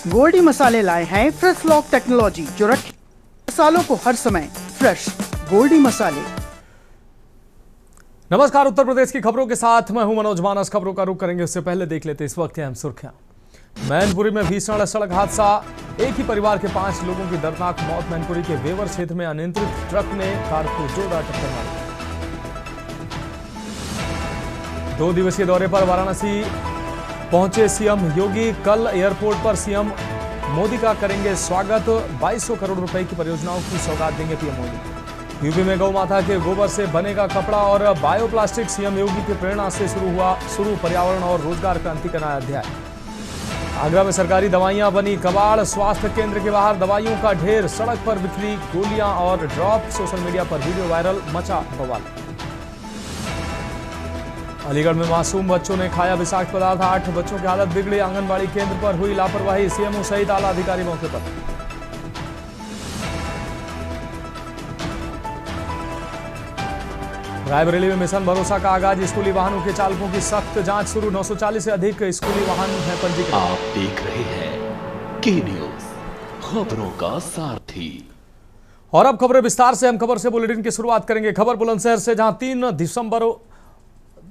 गोल्डी मसाले लाए हैं फ्रेश लॉक टेक्नोलॉजी जो रखे मसालों को हर समय फ्रेश। गोल्डी मसाले। नमस्कार, उत्तर प्रदेश की खबरों के साथ मैं हूं मनोज मानस। खबरों का रुख करेंगे उससे पहले देख लेते इस वक्त की अहम सुर्खियां। मैनपुरी में भीषण सड़क हादसा, एक ही परिवार के 5 लोगों की दर्दनाक मौत। मैनपुरी के वेवर क्षेत्र में अनियंत्रित ट्रक ने कार को जोरदार टक्कर मारी। 2 दिवसीय दौरे पर वाराणसी पहुंचे सीएम योगी। कल एयरपोर्ट पर सीएम मोदी का करेंगे स्वागत। 2200 करोड़ रुपए की परियोजनाओं की सौगात देंगे पीएम मोदी। यूपी में गौ माता के गोबर से बनेगा कपड़ा और बायोप्लास्टिक। सीएम योगी की प्रेरणा से शुरू पर्यावरण और रोजगार क्रांति का नया अध्याय। आगरा में सरकारी दवाइयां बनी कबाड़। स्वास्थ्य केंद्र के बाहर दवाइयों का ढेर, सड़क पर बिखरी गोलियां और ड्रॉप। सोशल मीडिया पर वीडियो वायरल, मचा बवाल। अलीगढ़ में मासूम बच्चों ने खाया विषाक्त पदार्थ, 8 बच्चों की हालत बिगड़ी। आंगनबाड़ी केंद्र पर हुई लापरवाही, सीएमओ सहित आला अधिकारी मौके पर। रायबरेली में मिशन भरोसा का आगाज, स्कूली वाहनों के चालकों की सख्त जांच शुरू। 940 से अधिक स्कूली वाहन हैं पंजीकृत। आप देख रहे हैं की न्यूज, खबरों का सारथी। और अब खबरें विस्तार से। हम खबर से बुलेटिन की शुरुआत करेंगे खबर बुलंदशहर से, जहां 3 दिसंबर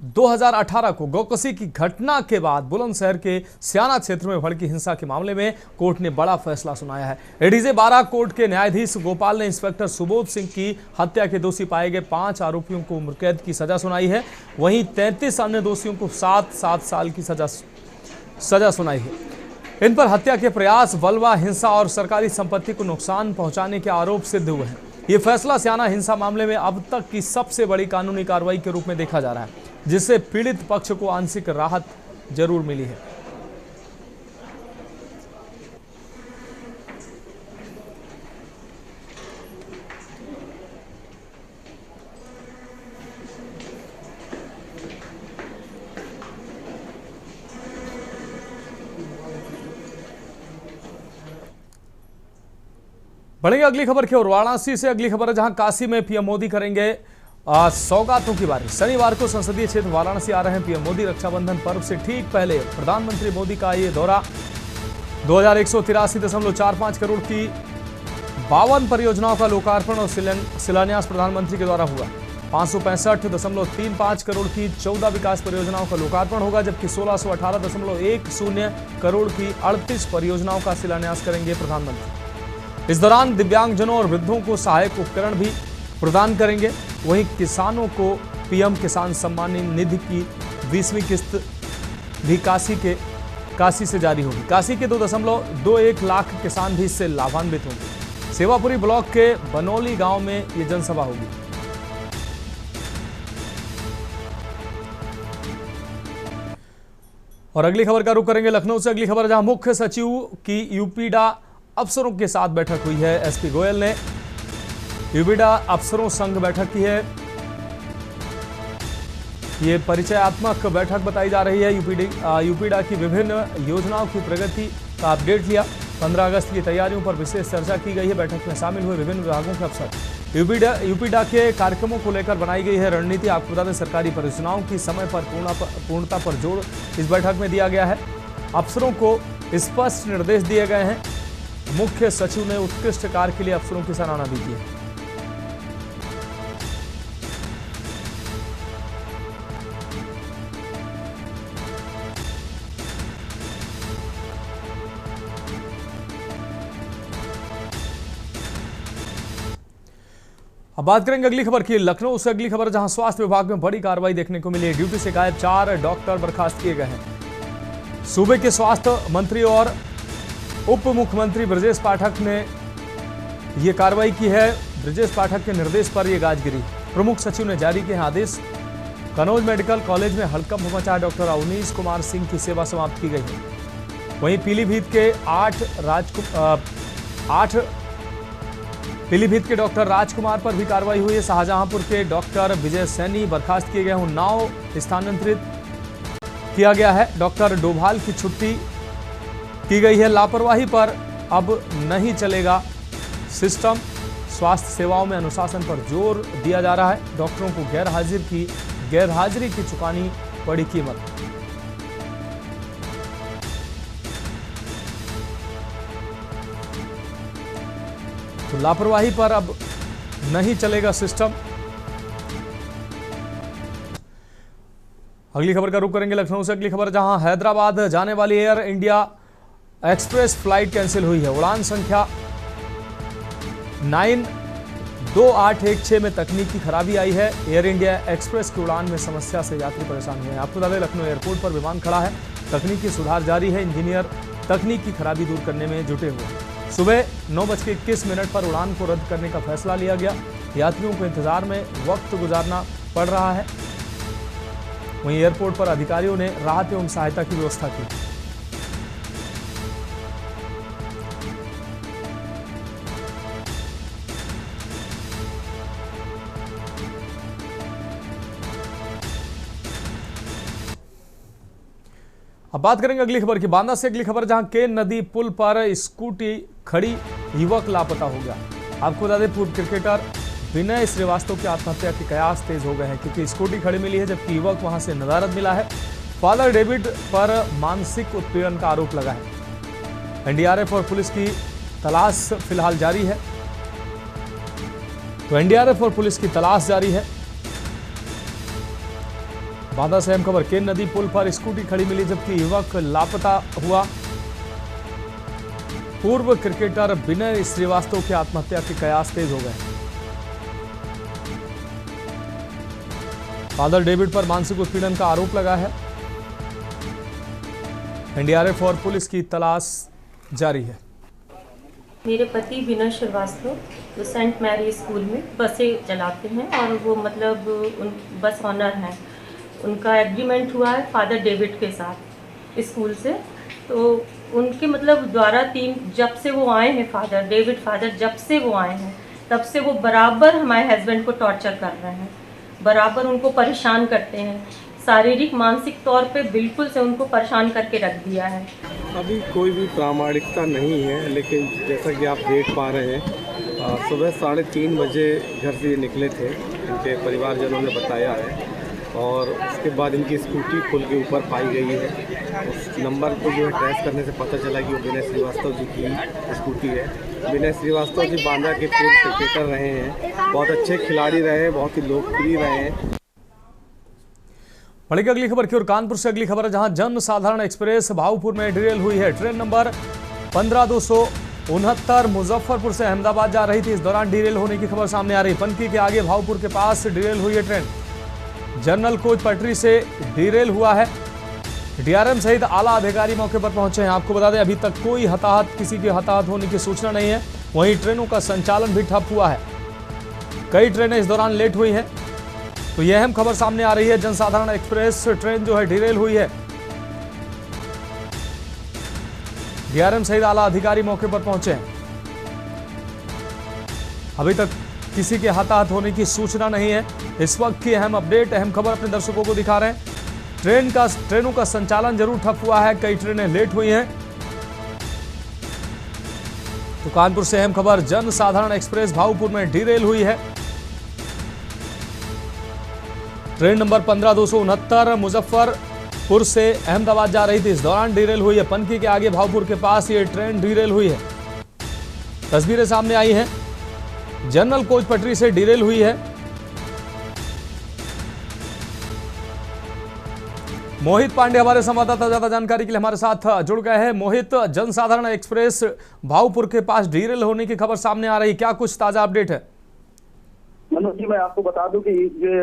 2018 को गौकसी की घटना के बाद बुलंदशहर के सियाना क्षेत्र में भड़की हिंसा के मामले में कोर्ट ने बड़ा फैसला सुनाया है। एडीजे 12 कोर्ट के न्यायाधीश गोपाल ने इंस्पेक्टर सुबोध सिंह की हत्या के दोषी पाए गए 5 आरोपियों को उम्र कैद की सजा सुनाई है। वहीं 33 अन्य दोषियों को 7-7 साल की सजा सुनाई है। इन पर हत्या के प्रयास, बलवा हिंसा और सरकारी संपत्ति को नुकसान पहुंचाने के आरोप सिद्ध हुए हैं। ये फैसला सियाना हिंसा मामले में अब तक की सबसे बड़ी कानूनी कार्रवाई के रूप में देखा जा रहा है, जिससे पीड़ित पक्ष को आंशिक राहत जरूर मिली है। बढ़ेंगे अगली खबर की ओर। वाराणसी से अगली खबर है, जहां काशी में पीएम मोदी करेंगे सौगातों की बारी। शनिवार को संसदीय क्षेत्र वाराणसी आ रहे हैं पीएम मोदी। रक्षाबंधन पर्व से ठीक पहले प्रधानमंत्री मोदी का ये दौरा। 2183.45 करोड़ की 52 परियोजनाओं का लोकार्पण और शिलान्यास प्रधानमंत्री के द्वारा हुआ। 565.35 करोड़ की 14 विकास परियोजनाओं का लोकार्पण होगा, जबकि 1618.10 करोड़ की 38 परियोजनाओं का शिलान्यास करेंगे प्रधानमंत्री। इस दौरान दिव्यांगजनों और वृद्धों को सहायक उपकरण भी प्रदान करेंगे। वहीं किसानों को पीएम किसान सम्मान निधि की 20वीं किस्त भी काशी से जारी होगी। काशी के 2.21 लाख किसान भी इससे लाभान्वित होंगे। सेवापुरी ब्लॉक के बनौली गांव में ये जनसभा होगी। और अगली खबर का रुख करेंगे लखनऊ से। अगली खबर, जहां मुख्य सचिव की यूपीडा अफसरों के साथ बैठक हुई है। एसपी गोयल ने यूपीडा अफसरों संघ बैठक की है। ये परिचयात्मक बैठक बताई जा रही है। यूपीडा की विभिन्न योजनाओं की प्रगति का अपडेट लिया। 15 अगस्त की तैयारियों पर विशेष चर्चा की गई है। बैठक में शामिल हुए विभिन्न विभागों के अफसर। यूपीडा के कार्यक्रमों को लेकर बनाई गई है रणनीति। आपको बता दें, सरकारी परियोजनाओं की समय पर पूर्णता पर जोर इस बैठक में दिया गया है। अफसरों को स्पष्ट निर्देश दिए गए हैं। मुख्य सचिव ने उत्कृष्ट कार्य के लिए अफसरों की सराहना भी की है। अब बात करेंगे अगली खबर की। लखनऊ से अगली खबर, जहां स्वास्थ्य विभाग में बड़ी कार्रवाई देखने को मिली है। ड्यूटी से गायब 4 डॉक्टर बर्खास्त किए गए हैं। सूबे के स्वास्थ्य मंत्री और उप मुख्यमंत्री ब्रजेश पाठक ने यह कार्रवाई की है। ब्रजेश पाठक के निर्देश पर यह गाज गिरी। प्रमुख सचिव ने जारी किए हैं आदेश। कनौज मेडिकल कॉलेज में हड़कंप मचा, डॉक्टर अवनीश कुमार सिंह की सेवा समाप्त की गई है। वहीं पीलीभीत के डॉक्टर राजकुमार पर भी कार्रवाई हुई है। शाहजहांपुर के डॉक्टर विजय सैनी बर्खास्त किए गए। उन्नाव स्थानांतरित किया गया है। डॉक्टर डोभाल की छुट्टी की गई है। लापरवाही पर अब नहीं चलेगा सिस्टम। स्वास्थ्य सेवाओं में अनुशासन पर जोर दिया जा रहा है। डॉक्टरों को गैरहाजिरी की चुकानी पड़ी कीमत। तो लापरवाही पर अब नहीं चलेगा सिस्टम। अगली खबर का रुख करेंगे लखनऊ से। अगली खबर, जहां हैदराबाद जाने वाली air India express flight cancel हुई है। उड़ान संख्या 92816 में तकनीकी खराबी आई है। एयर इंडिया एक्सप्रेस की उड़ान में समस्या से यात्री परेशान हुए हैं। आपको बता दें, लखनऊ एयरपोर्ट पर विमान खड़ा है, तकनीकी सुधार जारी है। इंजीनियर तकनीकी खराबी दूर करने में जुटे हुए हैं। सुबह 9:21 पर उड़ान को रद्द करने का फैसला लिया गया। यात्रियों को इंतजार में वक्त गुजारना पड़ रहा है। वहीं एयरपोर्ट पर अधिकारियों ने राहत एवं सहायता की व्यवस्था की। अब बात करेंगे अगली खबर की। बांदा से अगली खबर, जहां केन नदी पुल पर स्कूटी खड़ी, युवक लापता हो गया। आपको बता दें, पूर्व क्रिकेटर विनय श्रीवास्तव की आत्महत्या के कयास तेज हो गए हैं, क्योंकि स्कूटी खड़ी मिली है जबकि युवक वहां से नदारद मिला है। फादर डेविड पर मानसिक उत्पीड़न का आरोप लगा है। एनडीआरएफ और पुलिस की तलाश फिलहाल जारी है। तो एनडीआरएफ और पुलिस की तलाश जारी है। बांदा से अहम खबर, केन नदी पुल पर स्कूटी खड़ी मिली जबकि युवक लापता हुआ। पूर्व क्रिकेटर विनय श्रीवास्तव की आत्महत्या के कयास तेज हो गए। फादर डेविड पर मानसिक उत्पीड़न का आरोप लगा है। एनडीआरएफ और पुलिस की तलाश जारी है। मेरे पति विनय श्रीवास्तव तो सेंट मैरी स्कूल में बसें चलाते हैं और वो मतलब बस ऑनर हैं। उनका एग्रीमेंट हुआ है फादर डेविड के साथ स्कूल से। तो उनके मतलब द्वारा जब से वो आए हैं फादर डेविड जब से वो आए हैं तब से वो बराबर हमारे हस्बैंड को टॉर्चर कर रहे हैं, बराबर उनको परेशान करते हैं। शारीरिक मानसिक तौर पे बिल्कुल से उनको परेशान करके रख दिया है। अभी कोई भी प्रामाणिकता नहीं है, लेकिन जैसा कि आप देख पा रहे हैं, सुबह 3:30 बजे घर से निकले थे, इनके परिवारजनों ने बताया है। और उसके बाद इनकी स्कूटी पुल के ऊपर पाई गई है। उस नंबर को जो है ट्रेस करने से पता चला कि वो विनय श्रीवास्तव जी की स्कूटी है। विनय श्रीवास्तव जी बांदा के पूर्व क्रिकेटर रहे हैं, बहुत अच्छे खिलाड़ी रहे हैं, बहुत ही लोकप्रिय रहे हैं। बढ़ेगी अगली खबर की ओर। कानपुर से अगली खबर है, जहां जन साधारण एक्सप्रेस भाऊपुर में डिरेल हुई है। ट्रेन नंबर 15269 मुजफ्फरपुर से अहमदाबाद जा रही थी। इस दौरान डिरेल होने की खबर सामने आ रही। पनकी के आगे भाऊपुर के पास डिरेल हुई है ट्रेन। जनरल कोच पटरी से डिरेल हुआ है। डीआरएम सहित आला अधिकारी मौके पर पहुंचे हैं। आपको बता दें, अभी तक कोई किसी के हताहत होने की सूचना नहीं है। वहीं ट्रेनों का संचालन भी ठप हुआ है। कई ट्रेनें इस दौरान लेट हुई हैं। तो यह अहम खबर सामने आ रही है। जनसाधारण एक्सप्रेस ट्रेन जो है डिरेल हुई है। डीआरएम सहित आला अधिकारी मौके पर पहुंचे हैं। अभी तक किसी के हताहत होने की सूचना नहीं है। इस वक्त की अहम अपडेट, अहम खबर अपने दर्शकों को दिखा रहे हैं। ट्रेनों का संचालन जरूर ठप हुआ है, कई ट्रेनें लेट हुई हैं। तो कानपुर से अहम खबर, जन साधारण एक्सप्रेस भाऊपुर में डिरेल हुई है। ट्रेन नंबर 15269 मुजफ्फरपुर से अहमदाबाद जा रही थी। इस दौरान डिरेल हुई है। पनकी के आगे भाऊपुर के पास ये ट्रेन डिरेल हुई है। तस्वीरें सामने आई हैं। जनरल कोच पटरी से डिरेल हुई है। मोहित पांडे हमारे संवाददाता ज्यादा जानकारी के लिए हमारे साथ जुड़ गए हैं। मोहित, जनसाधारण एक्सप्रेस भाऊपुर के पास डिरेल होने की खबर सामने आ रही, क्या कुछ ताजा अपडेट है? मनोज जी, मैं आपको बता दूं कि ये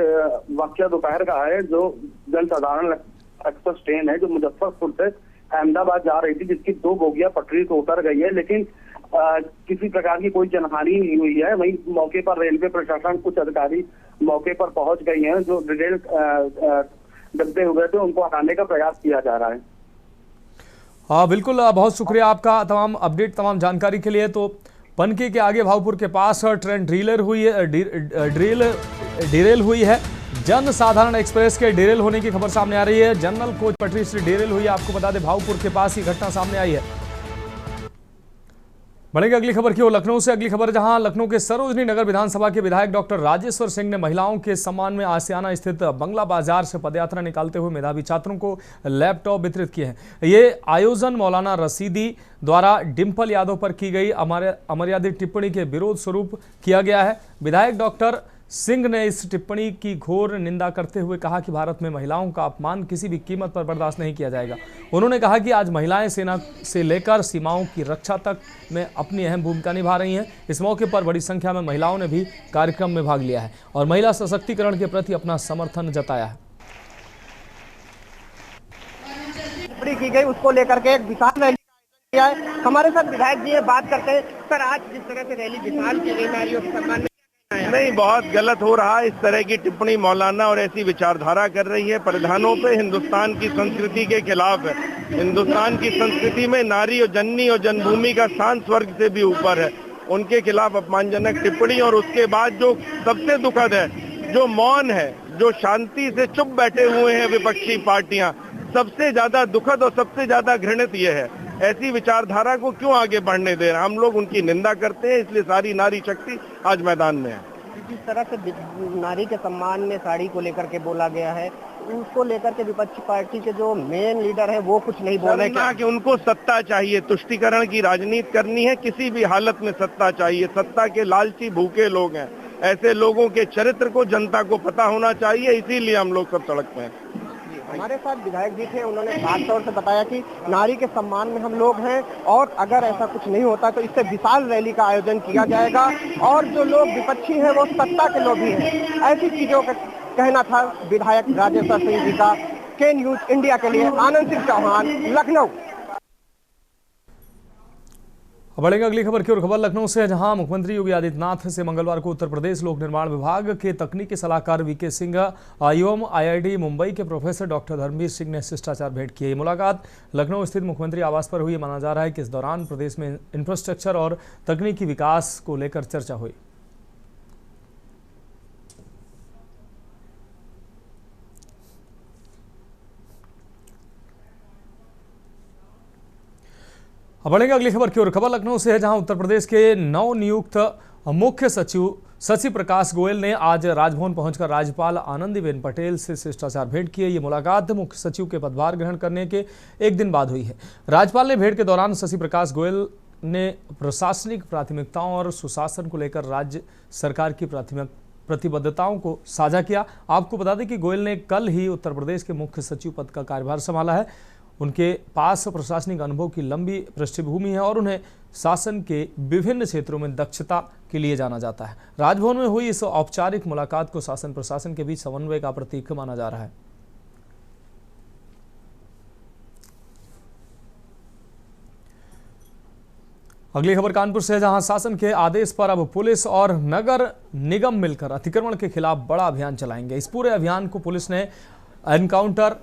वाकया दोपहर का है। जो जनसाधारण एक्सप्रेस ट्रेन है जो मुजफ्फरपुर से अहमदाबाद जा रही थी, जिसकी 2 बोगियां पटरी से उतर गई है, लेकिन किसी प्रकार की कोई जनहानि नहीं हुई है। वहीं मौके पर रेलवे प्रशासन, कुछ अधिकारी मौके पर पहुंच गई हैं। जो डिटेल डब्बे हुए थे उनको हटाने का प्रयास किया जा रहा है। हाँ बिल्कुल, बहुत शुक्रिया आपका तमाम अपडेट, तमाम जानकारी के लिए। तो पनकी के आगे भाऊपुर के पास ट्रेन डिरेल हुई है। जन साधारण एक्सप्रेस के डिरेल होने की खबर सामने आ रही है। जनरल कोच पटरी से डिरेल हुई है। आपको बता दें, भाऊपुर के पास ही घटना सामने आई है। बढ़ेंगे अगली खबर की ओर लखनऊ से। अगली खबर जहां लखनऊ के सरोजनी नगर विधानसभा के विधायक डॉक्टर राजेश्वर सिंह ने महिलाओं के सम्मान में आसियाना स्थित बंगला बाजार से पदयात्रा निकालते हुए मेधावी छात्रों को लैपटॉप वितरित किए हैं। ये आयोजन मौलाना रशीदी द्वारा डिम्पल यादव पर की गई अमर्यादित टिप्पणी के विरोध स्वरूप किया गया है। विधायक डॉक्टर सिंह ने इस टिप्पणी की घोर निंदा करते हुए कहा कि भारत में महिलाओं का अपमान किसी भी कीमत पर बर्दाश्त नहीं किया जाएगा। उन्होंने कहा कि आज महिलाएं सेना से लेकर सीमाओं की रक्षा तक में अपनी अहम भूमिका निभा रही हैं। इस मौके पर बड़ी संख्या में महिलाओं ने भी कार्यक्रम में भाग लिया है और महिला सशक्तिकरण के प्रति अपना समर्थन जताया है। टिप्पणी की गई उसको लेकर के एक विशाल रैली किया है। हमारे साथ विधायक जी बात करते हैं। सर, आज जिस तरह से रैली विशाल की गई नारियों के सम्मान में, नहीं, बहुत गलत हो रहा है। इस तरह की टिप्पणी मौलाना और ऐसी विचारधारा कर रही है, परिधानों पे हिंदुस्तान की संस्कृति के खिलाफ है। हिंदुस्तान की संस्कृति में नारी और जननी और जन्मभूमि का स्थान स्वर्ग से भी ऊपर है। उनके खिलाफ अपमानजनक टिप्पणी, और उसके बाद जो सबसे दुखद है, जो मौन है, जो शांति से चुप बैठे हुए हैं विपक्षी पार्टियां, सबसे ज्यादा दुखद और सबसे ज्यादा घृणित ये है। ऐसी विचारधारा को क्यों आगे बढ़ने दे रहे हैं? हम लोग उनकी निंदा करते हैं, इसलिए सारी नारी शक्ति आज मैदान में है। जिस तरह से नारी के सम्मान में साड़ी को लेकर के बोला गया है, उसको लेकर के विपक्षी पार्टी के जो मेन लीडर है वो कुछ नहीं बोल रहे कि उनको सत्ता चाहिए, तुष्टीकरण की राजनीति करनी है, किसी भी हालत में सत्ता चाहिए। सत्ता के लालची भूखे लोग हैं। ऐसे लोगों के चरित्र को जनता को पता होना चाहिए, इसीलिए हम लोग सब सड़क पे हैं। हमारे साथ विधायक जी थे, उन्होंने खास तौर से बताया कि नारी के सम्मान में हम लोग हैं और अगर ऐसा कुछ नहीं होता तो इससे विशाल रैली का आयोजन किया जाएगा और जो लोग विपक्षी हैं वो सत्ता के लोभी हैं। ऐसी चीजों का कहना था विधायक राजेश्वर सिंह जी का। के न्यूज इंडिया के लिए आनंद सिंह चौहान, लखनऊ। अब बढ़ेंगे अगली खबर की ओर। खबर लखनऊ से, जहां मुख्यमंत्री योगी आदित्यनाथ से मंगलवार को उत्तर प्रदेश लोक निर्माण विभाग के तकनीकी सलाहकार वीके सिंह एवं आईआईटी मुंबई के प्रोफेसर डॉक्टर धर्मवीर सिंह ने शिष्टाचार भेंट की। मुलाकात लखनऊ स्थित मुख्यमंत्री आवास पर हुई। माना जा रहा है कि इस दौरान प्रदेश में इंफ्रास्ट्रक्चर और तकनीकी विकास को लेकर चर्चा हुई। अब बढ़ेंगे अगली खबर की ओर। खबर लखनऊ से है, जहां उत्तर प्रदेश के नवनियुक्त मुख्य सचिव शशि प्रकाश गोयल ने आज राजभवन पहुंचकर राज्यपाल आनंदीबेन पटेल से शिष्टाचार भेंट की है। ये मुलाकात मुख्य सचिव के पदभार ग्रहण करने के एक दिन बाद हुई है। राज्यपाल ने भेंट के दौरान शशि प्रकाश गोयल ने प्रशासनिक प्राथमिकताओं और सुशासन को लेकर राज्य सरकार की प्रतिबद्धताओं को साझा किया। आपको बता दें कि गोयल ने कल ही उत्तर प्रदेश के मुख्य सचिव पद का कार्यभार संभाला है। उनके पास प्रशासनिक अनुभव की लंबी पृष्ठभूमि है और उन्हें शासन के विभिन्न क्षेत्रों में दक्षता के लिए जाना जाता है। राजभवन में हुई इस औपचारिक मुलाकात को शासन प्रशासन के बीच समन्वय का प्रतीक माना जा रहा है। अगली खबर कानपुर से है, जहां शासन के आदेश पर अब पुलिस और नगर निगम मिलकर अतिक्रमण के खिलाफ बड़ा अभियान चलाएंगे। इस पूरे अभियान को पुलिस ने एनकाउंटर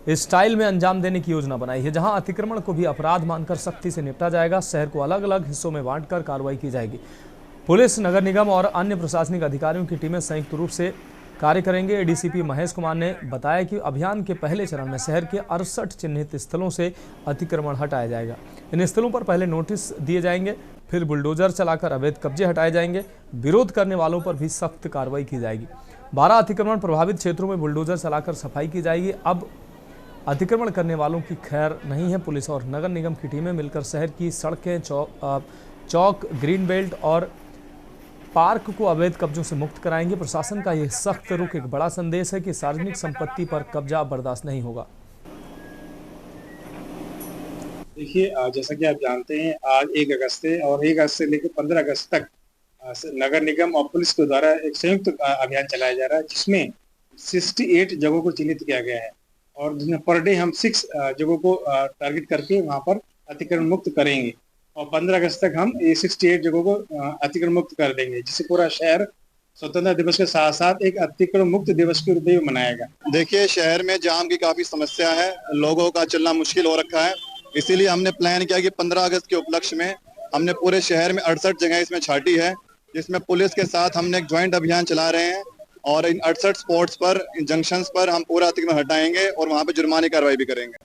स्टाइल में अंजाम देने की योजना बनाई है, जहां अतिक्रमण को भी अपराध मानकर सख्ती से निपटा जाएगा। शहर को अलग अलग हिस्सों में बांटकर कार्रवाई की जाएगी। पुलिस, नगर निगम और अन्य प्रशासनिक अधिकारियों की टीमें संयुक्त रूप से कार्य करेंगे। एडीसीपी महेश कुमार ने बताया कि अभियान के पहले चरण में शहर के 68 चिन्हित स्थलों से अतिक्रमण हटाया जाएगा। इन स्थलों पर पहले नोटिस दिए जाएंगे, फिर बुलडोजर चलाकर अवैध कब्जे हटाए जाएंगे। विरोध करने वालों पर भी सख्त कार्रवाई की जाएगी। 12 अतिक्रमण प्रभावित क्षेत्रों में बुलडोजर चलाकर सफाई की जाएगी। अब अतिक्रमण करने वालों की खैर नहीं है। पुलिस और नगर निगम की टीमें मिलकर शहर की सड़कें, चौक, ग्रीन बेल्ट और पार्क को अवैध कब्जों से मुक्त कराएंगे। प्रशासन का यह सख्त रुख एक बड़ा संदेश है कि सार्वजनिक संपत्ति पर कब्जा बर्दाश्त नहीं होगा। देखिए, जैसा कि आप जानते हैं, आज 1 अगस्त है और 1 अगस्त से लेकर 15 अगस्त तक नगर निगम और पुलिस के द्वारा एक संयुक्त अभियान चलाया जा रहा है, जिसमें 68 जगहों को चिन्हित किया गया है और जिसमें पर डे हम 6 जगहों को टारगेट करके वहां पर अतिक्रमण मुक्त करेंगे और 15 अगस्त तक हम ये 68 जगहों को अतिक्रमण मुक्त कर देंगे, जिससे पूरा शहर स्वतंत्रता दिवस के साथ साथ एक अतिक्रमण मुक्त दिवस के रूप में मनाएगा। देखिए, शहर में जाम की काफी समस्या है, लोगों का चलना मुश्किल हो रखा है। इसीलिए हमने प्लान किया कि 15 अगस्त के उपलक्ष्य में हमने पूरे शहर में 68 जगह इसमें छाटी है, जिसमें पुलिस के साथ हमने एक ज्वाइंट अभियान चला रहे हैं और इन 68 स्पॉट्स पर, इन जंक्शंस पर हम पूरा अतिक्रमण हटाएंगे और वहां पे जुर्माने कार्रवाई भी करेंगे।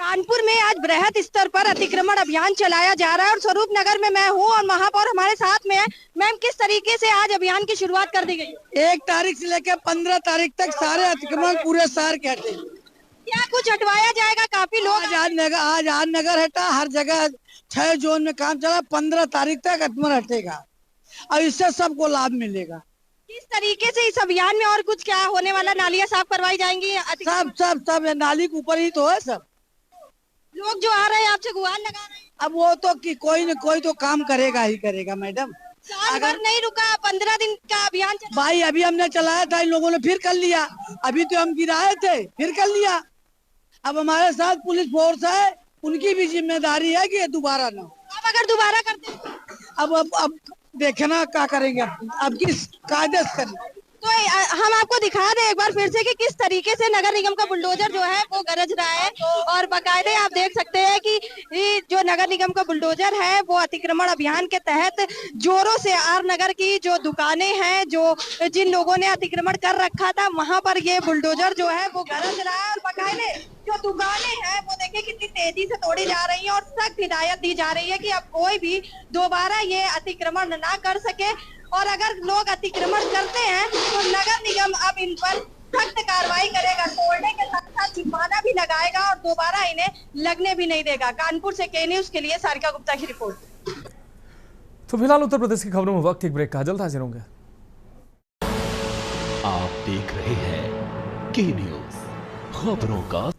कानपुर में आज बृहद स्तर पर अतिक्रमण अभियान चलाया जा रहा है और स्वरूप नगर में मैं हूँ और महापौर हमारे साथ में है। मैम, किस तरीके से आज अभियान की शुरुआत कर दी गई? 1 तारीख से लेकर 15 तारीख तक सारे अतिक्रमण पूरे शहर के हटे। क्या कुछ हटवाया जाएगा? काफी लोग आज नगर हटा, हर जगह 6 जोन में काम चला। 15 तारीख तक अतिक्रमण हटेगा और इससे सबको लाभ मिलेगा। किस तरीके से इस अभियान में और कुछ क्या होने वाला? नालियां साफ करवाई जाएंगी? सब नाली के ऊपर ही तो है। सब लोग जो आ रहे हैं आपसे गुहार लगा रहे हैं। अब वो तो कि कोई न कोई तो काम करेगा ही करेगा मैडम। अगर नहीं रुका 15 दिन का अभियान भाई, अभी हमने चलाया था, इन लोगों ने फिर कर लिया। अभी तो हम गिराए थे, फिर कर लिया। अब हमारे साथ पुलिस फोर्स है, उनकी भी जिम्मेदारी है कि ये दोबारा ना हो। अब अगर दोबारा करते अब देखना क्या करेंगे, अब किस कायदे से करें। तो हम आपको दिखा दें एक बार फिर से कि किस तरीके से नगर निगम का बुलडोजर जो है वो गरज रहा है और बाकायदे आप देख सकते हैं कि जो नगर निगम का बुलडोजर है वो अतिक्रमण अभियान के तहत जोरों से आर नगर की जो दुकानें हैं, जो जिन लोगों ने अतिक्रमण कर रखा था, वहां पर ये बुलडोजर जो है वो गरज रहा है। और बाकायदे जो दुकानें हैं वो देखिए कितनी तेजी से तोड़ी जा रही हैं और सख्त हिदायत दी जा रही है कि अब कोई भी दोबारा ये अतिक्रमण ना कर सके। और अगर लोग अतिक्रमण करते हैं तो नगर निगम अब इन पर सख्त कार्रवाई करेगा, तोड़ने के साथ साथ जुर्माना भी लगाएगा और दोबारा इन्हें लगने भी नहीं देगा। कानपुर से के न्यूज के लिए सारिका गुप्ता की रिपोर्ट। तो फिलहाल उत्तर प्रदेश की खबरों में वक्त एक ब्रेक का, जल्द हाजिर होंगे। आप देख रहे हैं के न्यूज, खबरों का।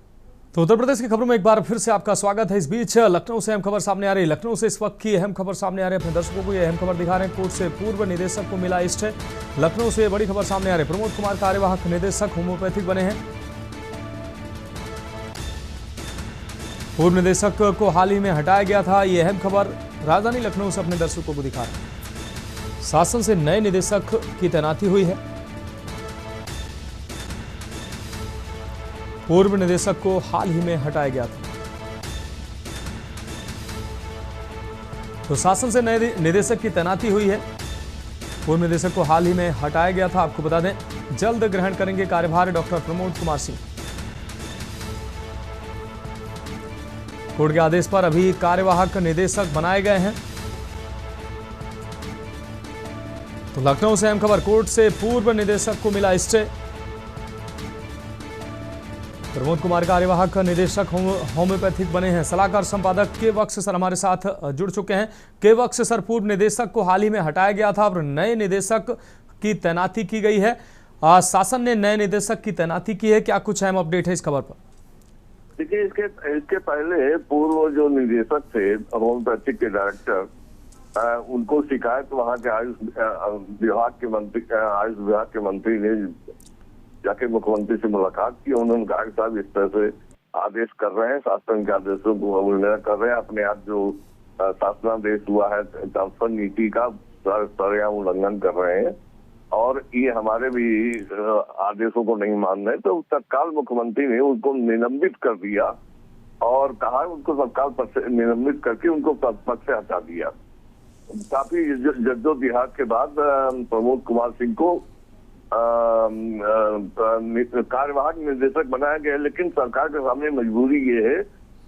तो उत्तर प्रदेश की खबरों में एक बार फिर से आपका स्वागत है। इस बीच लखनऊ से अहम खबर सामने आ रही है। लखनऊ से इस वक्त की अहम खबर सामने आ रही है। अपने दर्शकों को ये अहम खबर दिखा रहे हैं। कोर्ट से पूर्व निदेशक को मिला स्टे। लखनऊ से बड़ी खबर सामने आ रही है। प्रमोद कुमार कार्यवाहक निदेशक होम्योपैथिक बने हैं। पूर्व निदेशक को हाल ही में हटाया गया था। ये अहम खबर राजधानी लखनऊ से अपने दर्शकों को दिखा रहे हैं। शासन से नए निदेशक की तैनाती हुई है। पूर्व निदेशक को हाल ही में हटाया गया था। तो शासन से नए निदेशक की तैनाती हुई है। पूर्व निदेशक को हाल ही में हटाया गया था। आपको बता दें, जल्द ग्रहण करेंगे कार्यभार डॉक्टर प्रमोद कुमार सिंह। कोर्ट के आदेश पर अभी कार्यवाहक निदेशक बनाए गए हैं। तो लखनऊ से अहम खबर, कोर्ट से पूर्व निदेशक को मिला स्टे। प्रमोद कुमार कार्यवाहक निदेशक होम्योपैथिक बने हैं। सलाहकार संपादक के वक्त सर हमारे साथ जुड़ चुके हैं। के वक्त सर, पूर्व निदेशक को हाल ही में हटाया गया था और नए निदेशक की तैनाती की गई है। शासन ने नए निदेशक की तैनाती की है। क्या कुछ अहम अपडेट है इस खबर पर? देखिए, इसके पहले पूर्व जो निदेशक थे होम्योपैथिक के डायरेक्टर, उनको शिकायत वहाँ के आयुष विभाग के मंत्री ने जाके मुख्यमंत्री से मुलाकात की। उन्होंने कहा कि साहब इस तरह से आदेश कर रहे हैं, शासन के आदेशों को अवहेलना कर रहे हैं, अपने आप जो शासनादेश हुआ है ट्रांसफर नीति का सरेआम उल्लंघन कर रहे हैं और ये हमारे भी आदेशों को नहीं मान रहे। तो तत्काल मुख्यमंत्री ने उनको निलंबित कर दिया और कहा उनको तत्काल पद से निलंबित करके उनको पद से हटा दिया। काफी जद्दोजहद के बाद प्रमोद कुमार सिंह को कार्यवाहक निदेशक बनाया गया। लेकिन सरकार के सामने मजबूरी ये है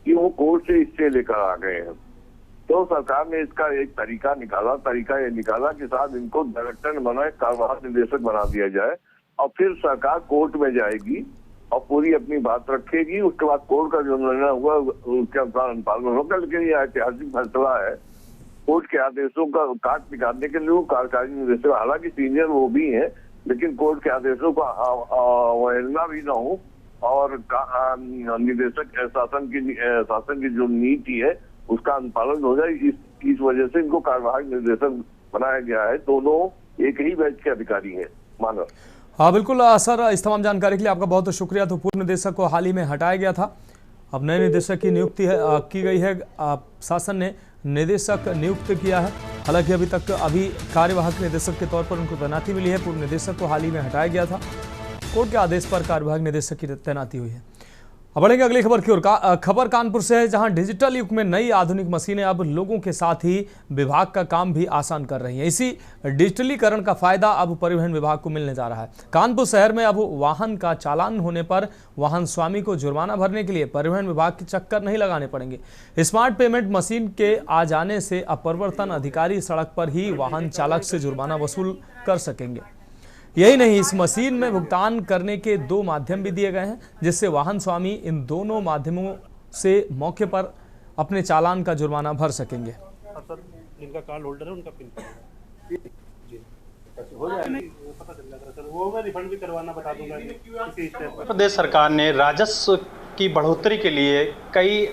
कि वो कोर्ट से स्टे लेकर आ गए हैं। तो सरकार ने इसका एक तरीका ये निकाला कि साहब इनको डायरेक्टर बनाए, कार्यवाहक निदेशक बना दिया जाए और फिर सरकार कोर्ट में जाएगी और पूरी अपनी बात रखेगी। उसके बाद कोर्ट का जो निर्णय हुआ उसके अनुसार अनुपालन होगा। लेकिन ये ऐतिहासिक फैसला है। कोर्ट के आदेशों का काट निकालने के लिए वो कार्यकारी निदेशक, हालांकि सीनियर वो भी है, लेकिन कोर्ट के आदेशों का अवहेलना भी ना हो और निदेशक शासन की जो नीति है उसका अनुपालन हो जाए। इस वजह से इनको कार्यवाहक निदेशक बनाया गया है। दोनों एक ही बेंच के अधिकारी हैं। मानव। हाँ बिल्कुल सर, इस तमाम जानकारी के लिए आपका बहुत शुक्रिया। तो पूर्व निदेशक को हाल ही में हटाया गया था, अब नए निदेशक की नियुक्ति की गई है। शासन ने निदेशक नियुक्त किया है। हालांकि अभी कार्यवाहक निदेशक के तौर पर उनको तैनाती मिली है। पूर्व निदेशक को हाल ही में हटाया गया था। कोर्ट के आदेश पर कार्यवाहक निदेशक की तैनाती हुई है। अब बढ़ेंगे अगली खबर की ओर। खबर कानपुर से है, जहां डिजिटल युग में नई आधुनिक मशीनें अब लोगों के साथ ही विभाग का काम भी आसान कर रही हैं। इसी डिजिटलीकरण का फायदा अब परिवहन विभाग को मिलने जा रहा है। कानपुर शहर में अब वाहन का चालान होने पर वाहन स्वामी को जुर्माना भरने के लिए परिवहन विभाग के चक्कर नहीं लगाने पड़ेंगे। स्मार्ट पेमेंट मशीन के आ जाने से अब प्रवर्तन अधिकारी सड़क पर ही वाहन चालक से जुर्माना वसूल कर सकेंगे। यही नहीं, इस मशीन में भुगतान करने के 2 माध्यम भी दिए गए हैं, जिससे वाहन स्वामी इन दोनों माध्यमों से मौके पर अपने चालान का जुर्माना भर सकेंगे। सर, जिनका कार्ड होल्डर है उनका पिन जी हो जाएगा, पता चल जाता है सर, वो मैं रिफंड भी करवाना बता दूंगा किसी स्टेप पर। प्रदेश सरकार ने राजस्व की बढ़ोतरी के लिए कई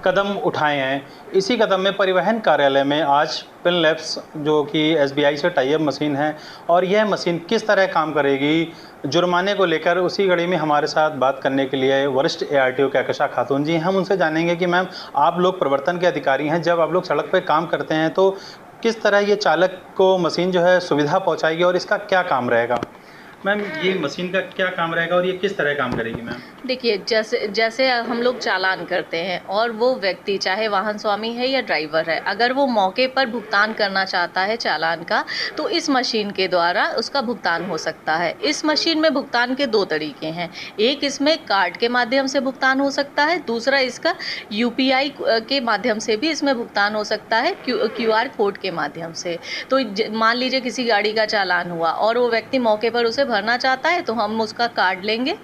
कदम उठाए हैं। इसी कदम में परिवहन कार्यालय में आज पिन लैब्स, जो कि SBI से टाई अप मशीन है, और यह मशीन किस तरह काम करेगी जुर्माने को लेकर, उसी कड़ी में हमारे साथ बात करने के लिए वरिष्ठ ARTO कहकशा खातून जी। हम उनसे जानेंगे कि मैम, आप लोग प्रवर्तन के अधिकारी हैं, जब आप लोग सड़क पर काम करते हैं तो किस तरह ये चालक को मशीन जो है सुविधा पहुँचाएगी और इसका क्या काम रहेगा? मैम, ये मशीन का क्या काम रहेगा और ये किस तरह काम करेगी मैम? देखिए, जैसे हम लोग चालान करते हैं और वो व्यक्ति चाहे वाहन स्वामी है या ड्राइवर है, अगर वो मौके पर भुगतान करना चाहता है चालान का, तो इस मशीन के द्वारा उसका भुगतान हो सकता है। इस मशीन में भुगतान के 2 तरीके हैं। एक, इसमें कार्ड के माध्यम से भुगतान हो सकता है, दूसरा इसका UPI के माध्यम से भी इसमें भुगतान हो सकता है, QR कोड के माध्यम से। तो मान लीजिए किसी गाड़ी का चालान हुआ और वो व्यक्ति मौके पर उसे भरना चाहता है, तो हम उसका कार्ड लेंगे।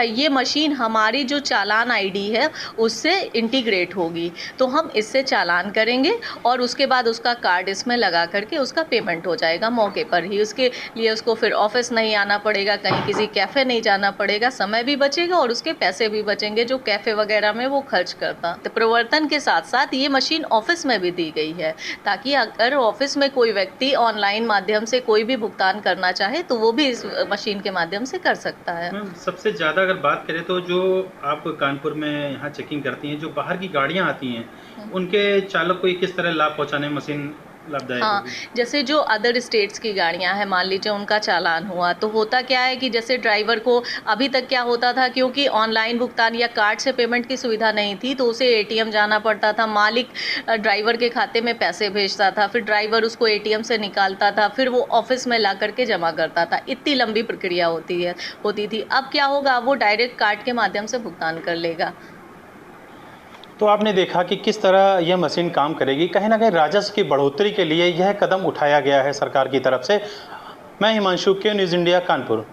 ये मशीन हमारी जो चालान ID है उससे इंटीग्रेट होगी, तो हम इससे चालान करेंगे और उसके बाद उसका कार्ड इसमें लगा करके उसका पेमेंट हो जाएगा मौके पर ही। उसके लिए उसको फिर ऑफिस नहीं आना पड़ेगा, कहीं किसी कैफ़े नहीं जाना पड़ेगा, समय भी बचेगा और उसके पैसे भी बचेंगे जो कैफ़े वगैरह में वो खर्च करता। तो प्रवर्तन के साथ साथ ये मशीन ऑफिस में भी दी गई है, ताकि अगर ऑफिस में कोई व्यक्ति ऑनलाइन माध्यम से कोई भी भुगतान करना चाहे तो वो भी इस मशीन के माध्यम से कर सकता है। सबसे ज़्यादा अगर बात करें तो जो आप कानपुर में यहाँ चेकिंग करती हैं, जो बाहर की गाड़ियाँ आती हैं, उनके चालक को किस तरह लाभ पहुँचाने मशीन लाभदायक? हाँ, जैसे जो अदर स्टेट्स की गाड़ियाँ हैं, मान लीजिए उनका चालान हुआ, तो होता क्या है कि जैसे ड्राइवर को अभी तक क्या होता था, क्योंकि ऑनलाइन भुगतान या कार्ड से पेमेंट की सुविधा नहीं थी, तो उसे ATM जाना पड़ता था, मालिक ड्राइवर के खाते में पैसे भेजता था, फिर ड्राइवर उसको ATM से निकालता था, फिर वो ऑफिस में ला करके जमा करता था। इतनी लंबी प्रक्रिया होती थी। अब क्या होगा, वो डायरेक्ट कार्ड के माध्यम से भुगतान कर लेगा। तो आपने देखा कि किस तरह यह मशीन काम करेगी। कहीं ना कहीं राजस्व की बढ़ोतरी के लिए यह कदम उठाया गया है सरकार की तरफ से। मैं हिमांशु, के न्यूज़ इंडिया, कानपुर।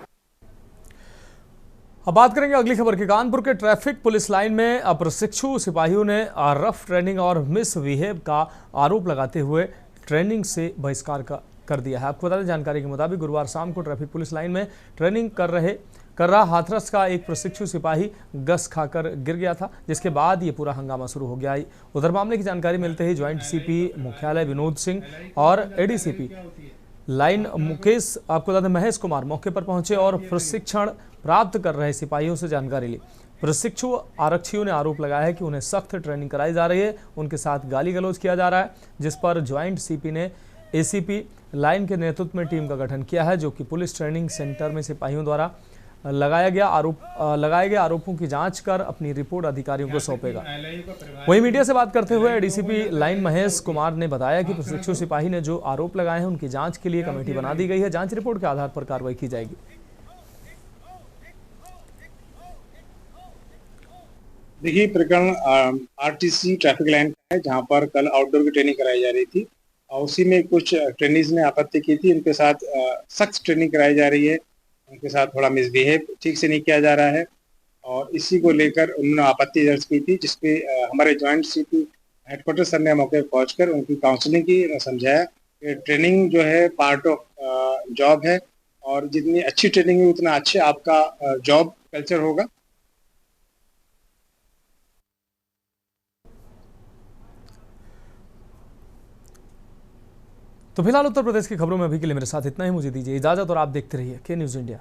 अब बात करेंगे अगली खबर की। कानपुर के ट्रैफिक पुलिस लाइन में प्रशिक्षु सिपाहियों ने रफ ट्रेनिंग और मिसबिहेव का आरोप लगाते हुए ट्रेनिंग से बहिष्कार कर दिया है। आपको बता दें, जानकारी के मुताबिक गुरुवार शाम को ट्रैफिक पुलिस लाइन में ट्रेनिंग कर रहा हाथरस का एक प्रशिक्षु सिपाही गस खाकर गिर गया था, जिसके बाद ये पूरा हंगामा शुरू हो गया। उधर मामले की जानकारी मिलते ही ज्वाइंट CP मुख्यालय विनोद सिंह और ADCP लाइन मुकेश, आपको बता दें, महेश कुमार मौके पर पहुंचे और प्रशिक्षण प्राप्त कर रहे सिपाहियों से जानकारी ली। प्रशिक्षु आरक्षियों ने आरोप लगाया है कि उन्हें सख्त ट्रेनिंग कराई जा रही है, उनके साथ गाली गलौज किया जा रहा है, जिस पर ज्वाइंट CP ने ACP लाइन के नेतृत्व में टीम का गठन किया है, जो कि पुलिस ट्रेनिंग सेंटर में सिपाहियों द्वारा लगाए गए आरोपों की जांच कर अपनी रिपोर्ट अधिकारियों को सौंपेगा। वहीं मीडिया से बात करते हुए ADCP लाइन महेश कुमार ने बताया कि प्रशिक्षु सिपाही ने जो आरोप लगाए हैं उनकी जांच के लिए कमेटी बना दी गई है। जांच रिपोर्ट के आधार पर कार्रवाई की जाएगी। देखिए, प्रकरण RTC ट्रैफिक लाइन का है, जहां पर कल आउटडोर की ट्रेनिंग कराई जा रही थी और उसी में कुछ ट्रेनिंज ने आपत्ति की थी। उनके साथ सख्त ट्रेनिंग कराई जा रही है, उनके साथ थोड़ा मिसबिहेव ठीक से नहीं किया जा रहा है और इसी को लेकर उन्होंने आपत्ति दर्ज की थी, जिसपे हमारे ज्वाइंट CP हेडक्वार्टर सर ने मौके पर पहुंचकर उनकी काउंसलिंग की, समझाया कि ट्रेनिंग जो है पार्ट ऑफ जॉब है और जितनी अच्छी ट्रेनिंग है उतना अच्छे आपका जॉब कल्चर होगा। तो फिलहाल उत्तर प्रदेश की खबरों में अभी के लिए मेरे साथ इतना ही। मुझे दीजिए इजाजत और आप देखते रहिए के न्यूज़ इंडिया।